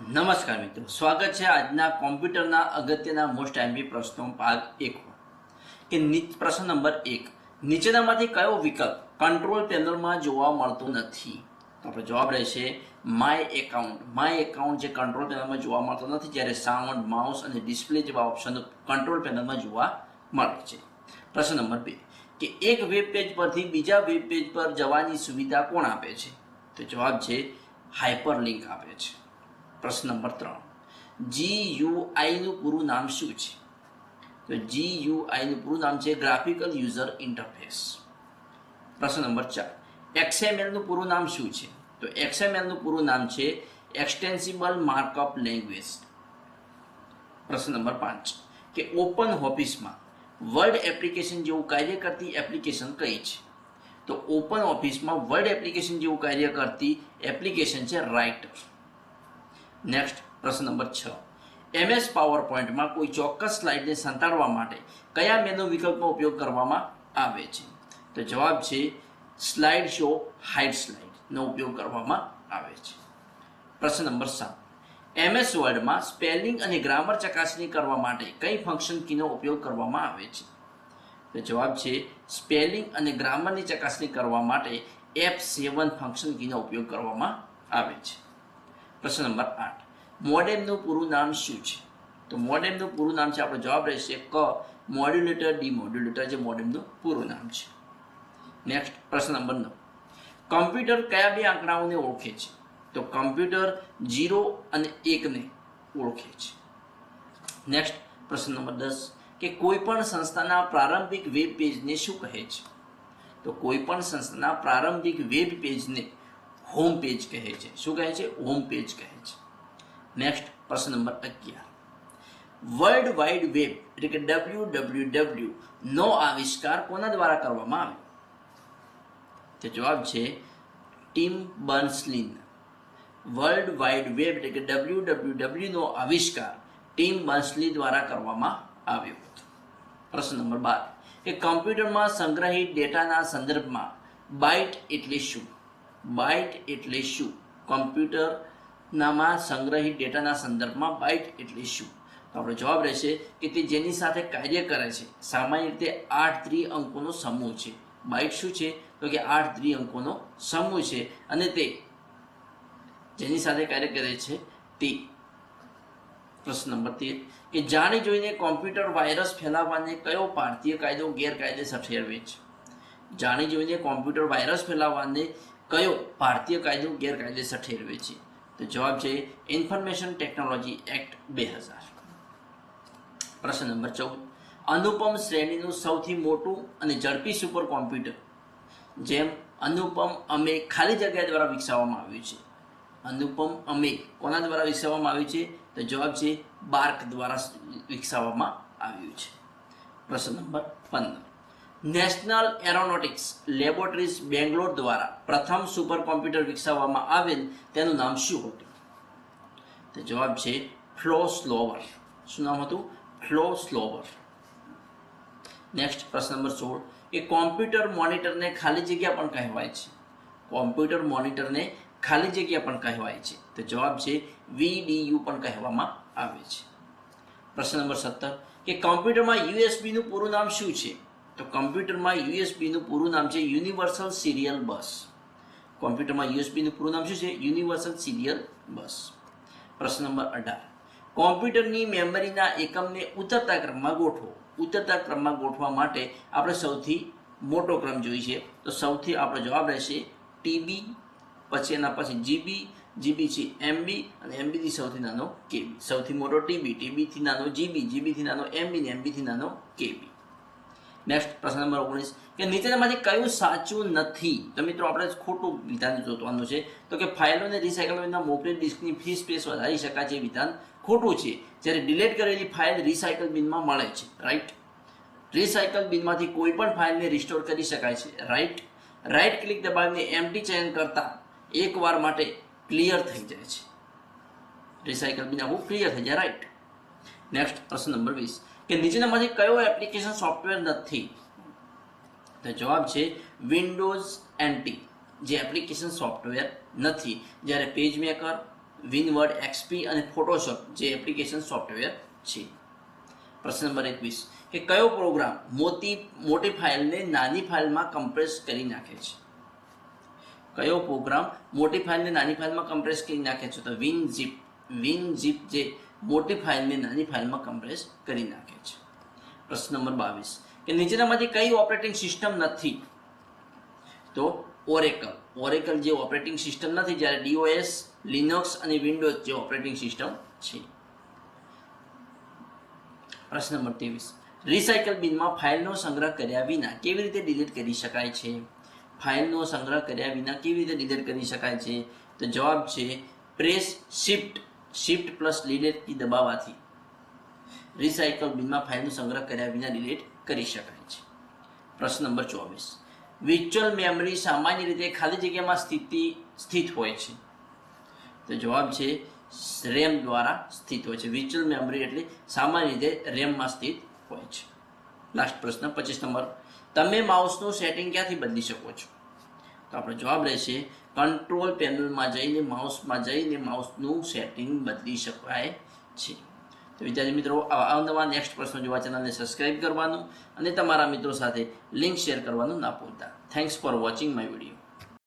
નમસ્કાર મિત્રો, સ્વાગત છે આજના કોમ્પ્યુટરના અગત્યના મોસ્ટ એમપી પ્રશ્નો ભાગ 1 કે પ્રશ્ન નંબર 1, નીચેનામાંથી કયો વિકલ્પ કંટ્રોલ પેનલમાં જોવા મળતો નથી? તો આપણો જવાબ રહેશે માય એકાઉન્ટ. માય એકાઉન્ટ જે કંટ્રોલ પેનલમાં જોવા મળતો નથી, જ્યારે સાઉન્ડ, માઉસ અને ડિસ્પ્લે જેવા ઓપ્શનો કંટ્રોલ પેનલમાં જોવા મળે છે. પ્રશ્ન નંબર 2 કે એક વેબ પેજ પરથી બીજા વેબ પેજ પર જવાની સુવિધા કોણ આપે છે? તો જવાબ છે હાઇપરલિંક આપે છે. પ્રશ્ન નંબર 3, GUI નું પૂરું નામ શું છે? તો GUI નું પૂરું નામ છે ગ્રાફિકલ યુઝર ઇન્ટરફેસ. પ્રશ્ન નંબર 4, XML નું પૂરું નામ શું છે? તો XML નું પૂરું નામ છે એક્સટેન્સિબલ માર્કઅપ લેંગ્વેજ. પ્રશ્ન નંબર 5 કે ઓપન ઓફિસમાં વર્ડ એપ્લિકેશન જેવું કાર્ય કરતી એપ્લિકેશન કઈ છે? તો ઓપન ઓફિસમાં વર્ડ એપ્લિકેશન જેવું કાર્ય કરતી એપ્લિકેશન છે રાઇટર. નેક્સ્ટ પ્રશ્ન નંબર 6, MS પાવરપોઈન્ટમાં કોઈ ચોક્કસ સ્લાઇડને સંતાડવા માટે કયા મેનુ વિકલ્પનો ઉપયોગ કરવામાં આવે છે? તો જવાબ છે સ્લાઇડ શો હાઇડ સ્લાઇડનો ઉપયોગ કરવામાં આવે છે. પ્રશ્ન નંબર 7, MS વર્ડમાં સ્પેલિંગ અને ગ્રામર ચકાસણી કરવા માટે કઈ ફંક્શન કીનો ઉપયોગ કરવામાં આવે છે? તો જવાબ છે સ્પેલિંગ અને ગ્રામરની ચકાસણી કરવા માટે F7 ફંક્શન કીનો ઉપયોગ કરવામાં આવે છે. પ્રશ્ન નંબર 8, મોડેમનું પૂરું નામ શું છે? તો મોડેમનું પૂરું નામ છે, આપણો જવાબ રહેશે મોડ્યુલેટર ડીમોડ્યુલેટર, જે મોડેમનું પૂરું નામ છે. નેક્સ્ટ પ્રશ્ન નંબર 9, કમ્પ્યુટર કયા બે આંકડાઓને ઓળખે છે? તો કમ્પ્યુટર 0 અને 1 ને ઓળખે છે. નેક્સ્ટ પ્રશ્ન નંબર 10 કે કોઈ પણ સંસ્થાના પ્રારંભિક વેબ પેજને શું કહે છે? તો કોઈ પણ સંસ્થાના પ્રારંભિક વેબ પેજને હોમ પેજ કહે છે. શું કહે છે? હોમ પેજ કહે છે. નેક્સ્ટ પ્રશ્ન નંબર 11, વર્લ્ડ વાઇડ વેબ એટલે કે WWW નો આવિષ્કાર કોના દ્વારા કરવામાં આવ્યો? તો જવાબ છે ટિમ બર્ન્સ-લી. વર્લ્ડ વાઇડ વેબ એટલે કે WWW નો આવિષ્કાર ટિમ બર્ન્સ-લી દ્વારા કરવામાં આવ્યો હતો. પ્રશ્ન નંબર 12 કે કમ્પ્યુટરમાં સંગ્રહિત ડેટાના સંદર્ભમાં બાઇટ એટલે શું? બાઇટ એટલે શું? કમ્પ્યુટરમાં સંગ્રહિત ડેટાના સંદર્ભમાં બાઇટ એટલે શું? તો આપણો જવાબ રહેશે કે તે જેની સાથે કાર્ય કરે છે. સામાન્ય રીતે 8 ત્રિઅંકોનો સમૂહ છે. બાઇટ શું છે? તો કે 8 ત્રિઅંકોનો સમૂહ છે અને તે જેની સાથે કાર્ય કરે છે તે. પ્રશ્ન નંબર 13 કે જાણી જોઈને કોમ્પ્યુટર વાયરસ ફેલાવવાને કયો ભારતીય કાયદો ગેરકાયદેસર ઠેરવે છે? જાણી જોઈને કોમ્પ્યુટર વાયરસ ફેલાવવાને કયો ભારતીય કાયદો ગેરકાયદેસર ઠેરવે છે? તો જવાબ છે ઇન્ફોર્મેશન ટેકનોલોજી એક્ટ 2000. પ્રશ્ન નંબર 14, અનુપમ શ્રેણીનું સૌથી મોટું અને ઝડપી સુપર કોમ્પ્યુટર જેમ અનુપમ અમે ખાલી જગ્યા દ્વારા વિકસાવવામાં આવ્યું છે. અનુપમ અમે કોના દ્વારા વિકસાવવામાં આવ્યું છે? તો જવાબ છે બાર્ક દ્વારા વિકસાવવામાં આવ્યું છે. પ્રશ્ન number 15, national aeronautics laboratories Bangalore દ્વારા પ્રથમ સુપર કોમ્પ્યુટર વિકસાવવામાં આવેલ તેનું નામ શું હતું? તો જવાબ છે ફ્લો સ્લોવર. શું નામ હતું? Flow slower. નેક્સ્ટ પ્રશ્ન નંબર 16 કે કોમ્પ્યુટર મોનિટરને ખાલી જગ્યા પણ કહેવાય છે. કોમ્પ્યુટર મોનિટરને ખાલી જગ્યા પણ કહેવાય છે. તો જવાબ છે VDU પણ કહેવામાં આવે છે. પ્રશ્ન નંબર 17 કે કમ્પ્યુટરમાં USB નું પૂરું નામ શું છે? તો કમ્પ્યુટરમાં USB નું પૂરું નામ છે યુનિવર્સલ સિરિયલ બસ. કોમ્પ્યુટરમાં USB નું પૂરું નામ શું છે? યુનિવર્સલ સિરિયલ બસ. પ્રશ્ન નંબર 18 કોમ્પ્યુટરની મેમરીના એકમને ઉતરતા ક્રમમાં ગોઠવો. ઉતરતા ક્રમમાં ગોઠવા માટે આપણે સૌથી મોટો ક્રમ જોઈએ છે. તો સૌથી આપણો જવાબ રહેશે TB, પછી એના પછી GB, GB છે MB અને MB થી સૌથી નાનો KB. સૌથી મોટો TB, TB થી નાનો GB, GB થી નાનો MB ને MB થી નાનો KB. નેક્સ્ટ પ્રશ્ન નંબર 19 કે નીચેનામાંથી કયું સાચું નથી? તો મિત્રો આપણે ખોટું વિધાન જોવાનું છે. તો કે ફાઇલોને રિસાયકલ વિના મોકલેલ ડિસ્કની ફ્રી સ્પેસ વધારી શકાય છે વિધાન ખોટું છે. જ્યારે ડિલીટ કરેલી ફાઇલ રિસાયકલ બિનમાં મળે છે. રાઈટ. રિસાયકલ બિનમાંથી કોઈ પણ ફાઇલને રિસ્ટોર કરી શકાય છે. રાઈટ. રાઈટ ક્લિક દબાવીને એમ્પ્ટી ચયન કરતા એકવાર માટે ક્લિયર થઈ જાય છે. રિસાયકલ બિન આખું ક્લિયર થઈ જાય. રાઈટ. નેક્સ્ટ પ્રશ્ન નંબર 20 કે નીચેનામાંથી કયો એપ્લિકેશન સોફ્ટવેર નથી? તો જવાબ છે વિન્ડોઝ NT જે એપ્લિકેશન સોફ્ટવેર નથી. જ્યારે પેજ મેકર, વિનવર્ડ, એક્સપી અને ફોટોશોપ જે એપ્લિકેશન સોફ્ટવેર છે. પ્રશ્ન નંબર 21 કે કયો પ્રોગ્રામ મોટી ફાઇલને નાની ફાઇલમાં કમ્પ્રેસ કરી નાખે છે? કયો પ્રોગ્રામ મોટી ફાઇલને નાની ફાઇલમાં કમ્પ્રેસ કરી નાખે છે? તો વિનઝિપ જે મોટી ફાઇલને નાની ફાઇલમાં કમ્પ્રેસ કરી નાખે છે. પ્રશ્ન નંબર 22 કે નીચેનામાંથી કઈ ઓપરેટિંગ સિસ્ટમ નથી? તો ઓરેકલ જે ઓપરેટિંગ સિસ્ટમ નથી, જ્યારે ડીઓએસ, લિનક્સ અને વિન્ડોઝ જે ઓપરેટિંગ સિસ્ટમ છે. પ્રશ્ન નંબર 23 રિસાયકલ બિનમાં ફાઇલનો સંગ્રહ કર્યા વિના કેવી રીતે ડિલીટ કરી શકાય છે? ફાઇલનો સંગ્રહ કર્યા વિના કેવી રીતે ડિલીટ કરી શકાય છે? તો જવાબ છે પ્રેસ શિફ્ટ પ્લસ ડિલીટ કી દબાવવાથી રિસાયકલ બિનમાં ફાઇલનો સંગ્રહ કર્યા વિના ડિલીટ કરી શકાય છે. પ્રશ્ન નંબર 24 વર્ચ્યુઅલ મેમરી સામાન્ય રીતે ખાલી જગ્યામાં સ્થિત હોય છે. તો જવાબ છે રેમ દ્વારા સ્થિત હોય છે. વર્ચ્યુઅલ મેમરી એટલે સામાન્ય રીતે રેમમાં સ્થિત હોય છે. લાસ્ટ પ્રશ્ન 25 નંબર તમે માઉસનું સેટિંગ ક્યાંથી બદલી શકો છો? તો આપણો જવાબ રહેશે કંટ્રોલ પેનલમાં જઈને માઉસનું સેટિંગ બદલી શકાય છે. તો વિદ્યાર્થી મિત્રો, અવનવા નેક્સ્ટ પ્રશ્નો જોવા ચેનલને સબસ્ક્રાઇબ કરવાનું અને તમારા મિત્રો સાથે લિંક શેર કરવાનું ના ભૂલતા. Thanks for watching my video.